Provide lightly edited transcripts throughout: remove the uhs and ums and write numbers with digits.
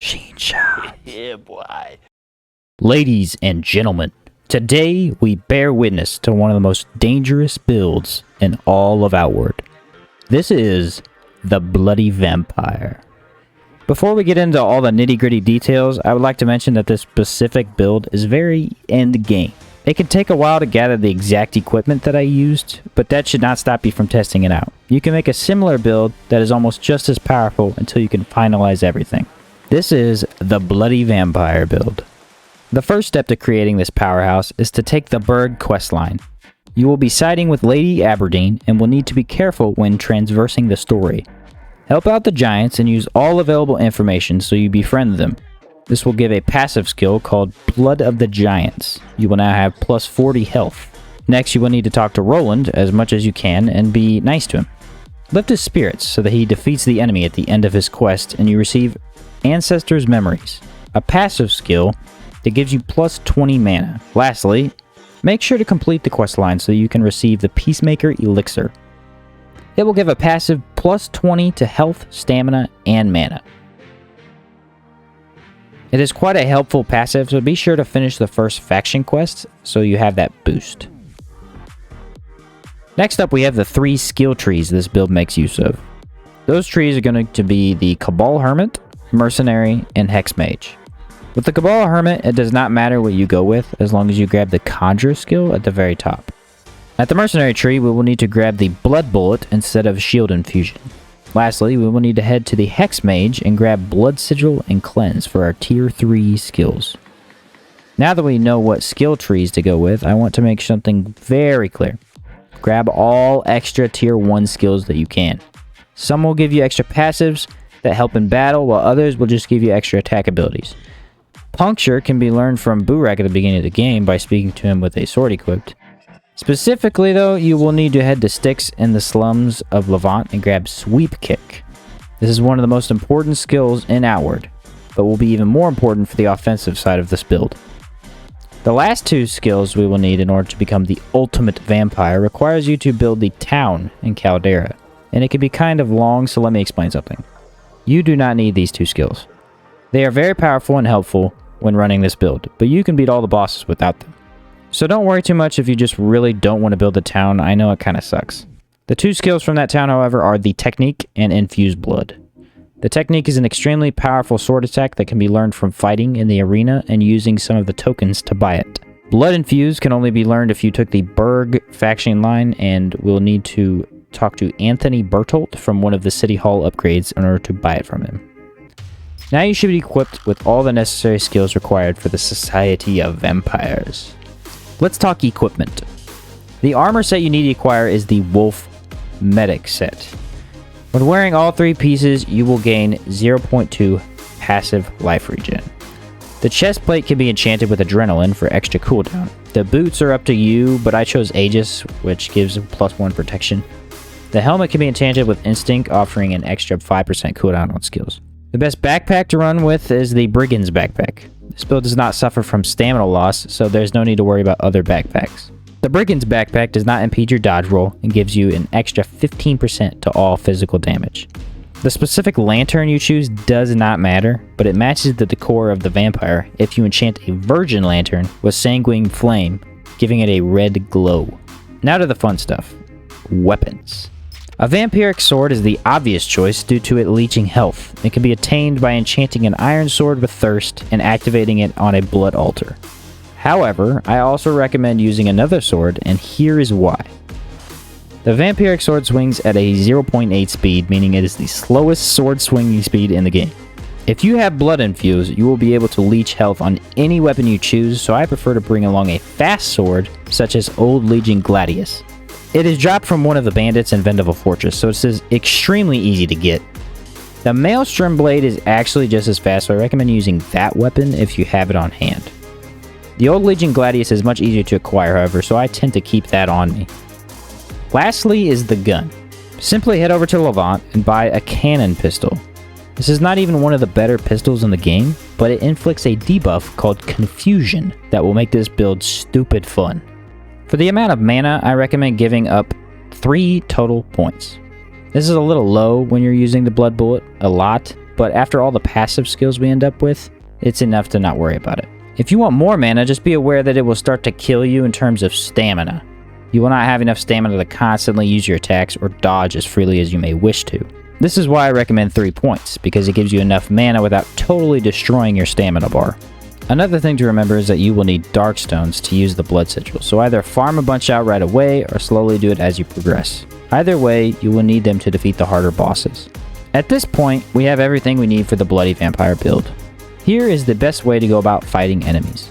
Shot. Yeah, boy. Ladies and gentlemen, today we bear witness to one of the most dangerous builds in all of Outward. This is the Bloody Vampire. Before we get into all the nitty-gritty details, I would like to mention that this specific build is very end game. It can take a while to gather the exact equipment that I used, but that should not stop you from testing it out. You can make a similar build that is almost just as powerful until you can finalize everything. This is the Bloody Vampire build. The first step to creating this powerhouse is to take the Berg questline. You will be siding with Lady Aberdeen and will need to be careful when transversing the story. Help out the giants and use all available information so you befriend them. This will give a passive skill called Blood of the Giants. You will now have plus 40 health. Next, you will need to talk to Roland as much as you can and be nice to him. Lift his spirits so that he defeats the enemy at the end of his quest and you receive Ancestors' Memories, a passive skill that gives you plus 20 mana. Lastly, make sure to complete the quest line so you can receive the Peacemaker Elixir. It will give a passive plus 20 to health, stamina, and mana. It is quite a helpful passive, so be sure to finish the first faction quest so you have that boost. Next up, we have the 3 skill trees this build makes use of. Those trees are going to be the Cabal Hermit, Mercenary, and Hex Mage. With the Cabal Hermit, it does not matter what you go with as long as you grab the Conjure skill at the very top. At the Mercenary tree, we will need to grab the Blood Bullet instead of Shield Infusion. Lastly, we will need to head to the Hex Mage and grab Blood Sigil and Cleanse for our Tier 3 skills. Now that we know what skill trees to go with, I want to make something very clear. Grab all extra Tier 1 skills that you can. Some will give you extra passives that help in battle, while others will just give you extra attack abilities. Puncture can be learned from Burak at the beginning of the game by speaking to him with a sword equipped. Specifically though, you will need to head to Styx in the slums of Levant and grab Sweep Kick. This is one of the most important skills in Outward, but will be even more important for the offensive side of this build. The last 2 skills we will need in order to become the ultimate vampire requires you to build the town in Caldera, and it can be kind of long, so let me explain something. You do not need these 2 skills. They are very powerful and helpful when running this build, but you can beat all the bosses without them. So don't worry too much if you just really don't want to build the town. I know it kind of sucks. The 2 skills from that town, however, are the Technique and Infuse Blood. The Technique is an extremely powerful sword attack that can be learned from fighting in the arena and using some of the tokens to buy it. Blood Infuse can only be learned if you took the Berg faction line, and we'll need to talk to Anthony Bertolt from one of the City Hall upgrades in order to buy it from him. Now you should be equipped with all the necessary skills required for the Society of Vampires. Let's talk equipment. The armor set you need to acquire is the Wolf Medic set. When wearing all 3 pieces, you will gain 0.2 passive life regen. The chest plate can be enchanted with Adrenaline for extra cooldown. The boots are up to you, but I chose Aegis, which gives plus 1 protection. The helmet can be enchanted with Instinct, offering an extra 5% cooldown on skills. The best backpack to run with is the Brigand's Backpack. This build does not suffer from stamina loss, so there's no need to worry about other backpacks. The Brigand's Backpack does not impede your dodge roll and gives you an extra 15% to all physical damage. The specific lantern you choose does not matter, but it matches the decor of the vampire if you enchant a Virgin Lantern with Sanguine Flame, giving it a red glow. Now to the fun stuff. Weapons. A vampiric sword is the obvious choice due to it leeching health. It can be attained by enchanting an iron sword with Thirst and activating it on a blood altar. However, I also recommend using another sword, and here is why. The vampiric sword swings at a 0.8 speed, meaning it is the slowest sword swinging speed in the game. If you have Blood Infuse, you will be able to leech health on any weapon you choose, so I prefer to bring along a fast sword, such as Old Legion Gladius. It is dropped from one of the bandits in Vendaval Fortress, so it is extremely easy to get. The Maelstrom Blade is actually just as fast, so I recommend using that weapon if you have it on hand. The Old Legion Gladius is much easier to acquire, however, so I tend to keep that on me. Lastly is the gun. Simply head over to Levant and buy a cannon pistol. This is not even one of the better pistols in the game, but it inflicts a debuff called Confusion that will make this build stupid fun. For the amount of mana, I recommend giving up 3 total points. This is a little low when you're using the Blood Bullet a lot, but after all the passive skills we end up with, it's enough to not worry about it. If you want more mana, just be aware that it will start to kill you in terms of stamina. You will not have enough stamina to constantly use your attacks or dodge as freely as you may wish to. This is why I recommend 3 points, because it gives you enough mana without totally destroying your stamina bar. Another thing to remember is that you will need dark stones to use the blood sigil, so either farm a bunch out right away or slowly do it as you progress. Either way, you will need them to defeat the harder bosses. At this point, we have everything we need for the bloody vampire build. Here is the best way to go about fighting enemies.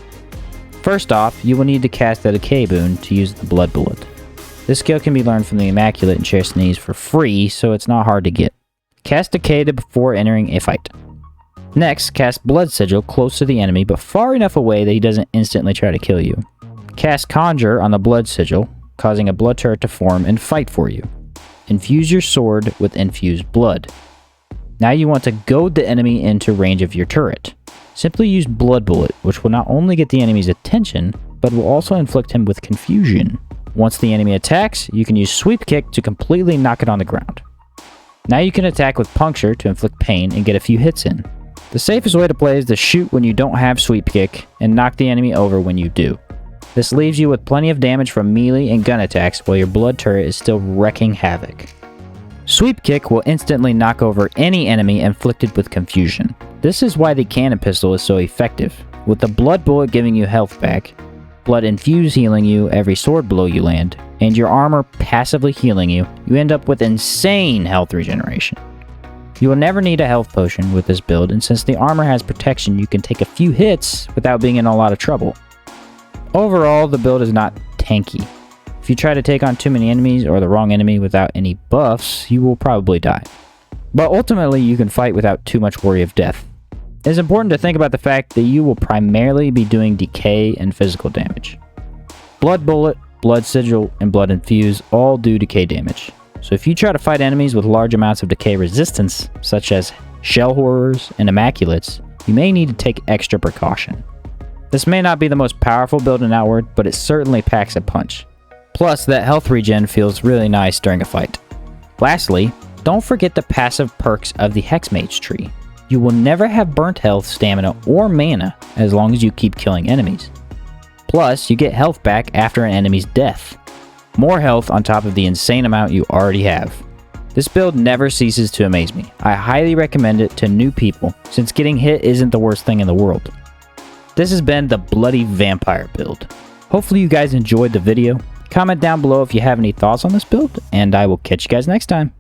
First off, you will need to cast the Decay boon to use the Blood Bullet. This skill can be learned from the Immaculate and Chastenese for free, so it's not hard to get. Cast Decay before entering a fight. Next, cast Blood Sigil close to the enemy, but far enough away that he doesn't instantly try to kill you. Cast Conjure on the Blood Sigil, causing a blood turret to form and fight for you. Infuse your sword with infused blood. Now you want to goad the enemy into range of your turret. Simply use Blood Bullet, which will not only get the enemy's attention, but will also inflict him with confusion. Once the enemy attacks, you can use Sweep Kick to completely knock it on the ground. Now you can attack with Puncture to inflict pain and get a few hits in. The safest way to play is to shoot when you don't have Sweep Kick and knock the enemy over when you do. This leaves you with plenty of damage from melee and gun attacks while your blood turret is still wreaking havoc. Sweep Kick will instantly knock over any enemy inflicted with confusion. This is why the cannon pistol is so effective. With the Blood Bullet giving you health back, Blood Infuse healing you every sword blow you land, and your armor passively healing you, you end up with insane health regeneration. You will never need a health potion with this build, and since the armor has protection, you can take a few hits without being in a lot of trouble. Overall, the build is not tanky. If you try to take on too many enemies or the wrong enemy without any buffs, you will probably die. But ultimately, you can fight without too much worry of death. It's important to think about the fact that you will primarily be doing decay and physical damage. Blood Bullet, Blood Sigil, and Blood Infuse all do decay damage. So if you try to fight enemies with large amounts of decay resistance, such as Shell Horrors and Immaculates, you may need to take extra precaution. This may not be the most powerful build in Outward, but it certainly packs a punch. Plus, that health regen feels really nice during a fight. Lastly, don't forget the passive perks of the Hexmage tree. You will never have burnt health, stamina, or mana as long as you keep killing enemies. Plus, you get health back after an enemy's death. More health on top of the insane amount you already have. This build never ceases to amaze me. I highly recommend it to new people, since getting hit isn't the worst thing in the world. This has been the Bloody Vampire build. Hopefully you guys enjoyed the video. Comment down below if you have any thoughts on this build, and I will catch you guys next time.